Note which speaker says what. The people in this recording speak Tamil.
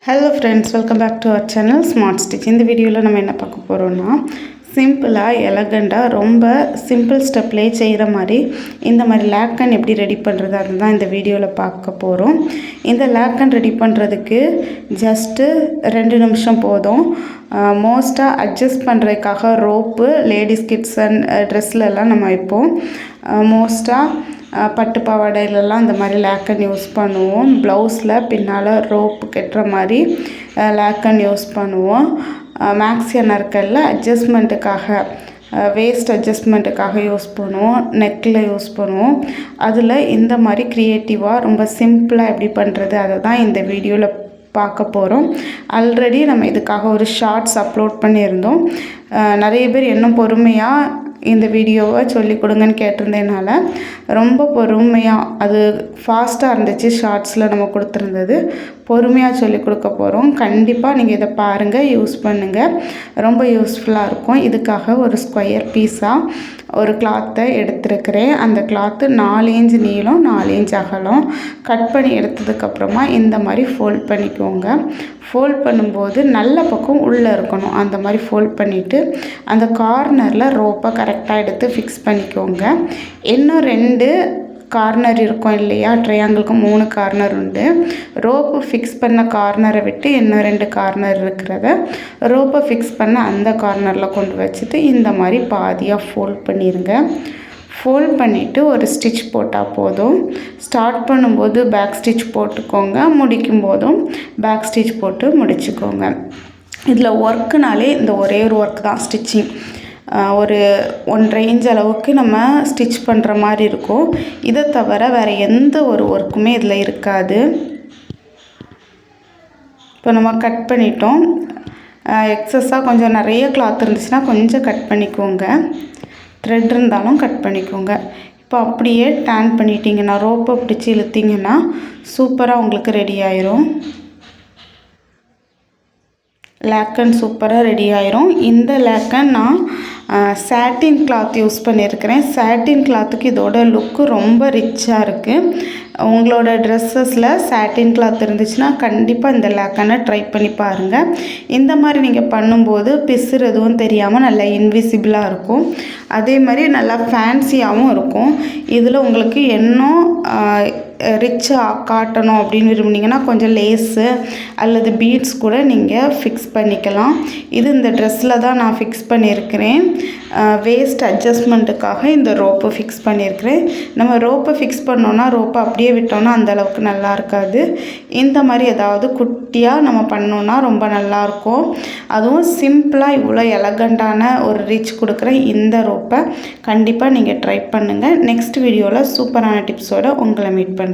Speaker 1: Hello friends, welcome back to our channel smart stitch. இந்த வீடியோவில் நம்ம என்ன பார்க்க போகிறோம்னா, சிம்பிளாக எலகண்டாக ரொம்ப சிம்பிள் ஸ்டெப்லேயே செய்கிற மாதிரி இந்த மாதிரி லேக்கன் எப்படி ரெடி பண்ணுறது அதுதான் இந்த வீடியோவில் பார்க்க போகிறோம். இந்த லேக்கன் ரெடி பண்ணுறதுக்கு ஜஸ்ட்டு 2 நிமிஷம் போதும். மோஸ்ட்டாக அட்ஜஸ்ட் பண்ணுறதுக்காக ரோப்பு லேடிஸ் கிட்ஸ் அண்ட் ட்ரெஸ்லலாம் நம்ம வைப்போம். மோஸ்ட்டாக பட்டு பாவாடையிலலாம் இந்த மாதிரி லேக்கன் யூஸ் பண்ணுவோம். ப்ளவுஸில் பின்னால் ரோப்பு கட்டுற மாதிரி லேக்கன் யூஸ் பண்ணுவோம். மேக்ஸி நாற்கல்ல அட்ஜஸ்ட்மெண்ட்டுக்காக வேஸ்ட் அட்ஜஸ்ட்மெண்ட்டுக்காக யூஸ் பண்ணுவோம். நெக்கில் யூஸ் பண்ணுவோம். அதில் இந்த மாதிரி க்ரியேட்டிவாக ரொம்ப சிம்பிளாக எப்படி பண்ணுறது அதை தான் இந்த வீடியோவில் பார்க்க போகிறோம். ஆல்ரெடி நம்ம இதுக்காக ஒரு ஷார்ட்ஸ் அப்லோட் பண்ணியிருந்தோம். நிறைய பேர் இன்னும் பொறுமையாக இந்த வீடியோவை சொல்லி கொடுங்கன்னு கேட்டிருந்ததுனால ரொம்ப பொறுமையாக, அது ஃபாஸ்ட்டாக இருந்துச்சு ஷார்ட்ஸில் நம்ம கொடுத்துருந்தது, பொறுமையாக சொல்லி கொடுக்க போகிறோம். கண்டிப்பாக நீங்கள் இதை பாருங்கள், யூஸ் பண்ணுங்கள், ரொம்ப யூஸ்ஃபுல்லாக இருக்கும். இதுக்காக ஒரு ஸ்கொயர் பீஸாக ஒரு கிளாத்தை எடுத்துருக்கிறேன். அந்த கிளாத்து 4 இன்ச் நீளம் 4 இன்ச் அகலம். கட் பண்ணி எடுத்ததுக்கப்புறமா இந்த மாதிரி ஃபோல்ட் பண்ணிக்கோங்க. ஃபோல்ட் பண்ணும்போது நல்ல பக்கம் உள்ளே இருக்கணும். அந்த மாதிரி ஃபோல்ட் பண்ணிவிட்டு அந்த கார்னரில் ரோப்பை கரெக்டாக எடுத்து ஃபிக்ஸ் பண்ணிக்கோங்க. இன்னும் 2 கார்னர் இருக்கும் இல்லையா, ட்ரையாங்கிளுக்கு 3 கார்னர் உண்டு. ரோப்பு ஃபிக்ஸ் பண்ண கார்னரை விட்டு இன்னும் 2 கார்னர் இருக்கிறத ரோப்பை ஃபிக்ஸ் பண்ண அந்த கார்னரில் கொண்டு வச்சுட்டு இந்த மாதிரி பாதியாக ஃபோல்ட் பண்ணிடுங்க. ஃபோல்ட் பண்ணிவிட்டு ஒரு ஸ்டிச் போட்டால் போதும். ஸ்டார்ட் பண்ணும்போது பேக் ஸ்டிச் போட்டுக்கோங்க, முடிக்கும் போதும் பேக் ஸ்டிச் போட்டு முடிச்சுக்கோங்க. இதில் ஒர்க்குனாலே இந்த ஒரே ஒரு ஒர்க் தான், ஸ்டிச்சிங். ஒரு 1.5 இன்ச் அளவுக்கு நம்ம ஸ்டிச் பண்ணுற மாதிரி இருக்கும். இதை தவிர வேறு எந்த ஒரு ஒர்க்குமே இதில் இருக்காது. இப்போ நம்ம கட் பண்ணிட்டோம். எக்ஸஸாக கொஞ்சம் நிறைய கிளாத் இருந்துச்சுன்னா கொஞ்சம் கட் பண்ணிக்கோங்க. த்ரெட் இருந்தாலும் கட் பண்ணிக்கோங்க. இப்போ அப்படியே டேன் பண்ணிட்டீங்கன்னா, ரோப்பை பிடிச்சி இழுத்திங்கன்னா சூப்பராக உங்களுக்கு ரெடி ஆயிரும். லேக்கன் சூப்பராக ரெடி ஆயிரும். இந்த லேக்கன் நான் சாட்டின் கிளாத் யூஸ் பண்ணியிருக்கிறேன். சாட்டின் கிளாத்துக்கு இதோட லுக்கு ரொம்ப ரிச்சாக இருக்குது. உங்களோட ட்ரெஸ்ஸஸில் சாட்டின் கிளாத் இருந்துச்சுன்னா கண்டிப்பாக இந்த லேக்கனை ட்ரை பண்ணி பாருங்கள். இந்த மாதிரி நீங்கள் பண்ணும்போது பிசுறு எதுவும் தெரியாமல் நல்லா இன்விசிபிளாக இருக்கும். அதே மாதிரி நல்லா ஃபேன்சியாகவும் இருக்கும். இதில் உங்களுக்கு இன்னும் ரிச்சாக காட்டணும் அப்படின்னு விரும்புனீங்கன்னா கொஞ்சம் லேஸு அல்லது பீட்ஸ் கூட நீங்கள் ஃபிக்ஸ் பண்ணிக்கலாம். இது இந்த ட்ரெஸ்ஸில் தான் நான் ஃபிக்ஸ் பண்ணியிருக்கிறேன். வேஸ்ட் அட்ஜஸ்ட்மெண்ட்டுக்காக இந்த ரோப்பை ஃபிக்ஸ் பண்ணியிருக்கிறேன். நம்ம ரோப்பை ஃபிக்ஸ் பண்ணோன்னா ரோப்பை அப்படியே விட்டோன்னா அந்தளவுக்கு நல்லா இருக்காது. இந்த மாதிரி ஏதாவது குட்டியாக நம்ம பண்ணோன்னா ரொம்ப நல்லாயிருக்கும். அதுவும் சிம்பிளாக இவ்வளோ எலகண்டான ஒரு ரிச் கொடுக்குற இந்த ரோப்பை கண்டிப்பாக நீங்கள் ட்ரை பண்ணுங்கள். நெக்ஸ்ட் வீடியோவில் சூப்பரான டிப்ஸோடு உங்களை மீட் பண்ணுறேன்.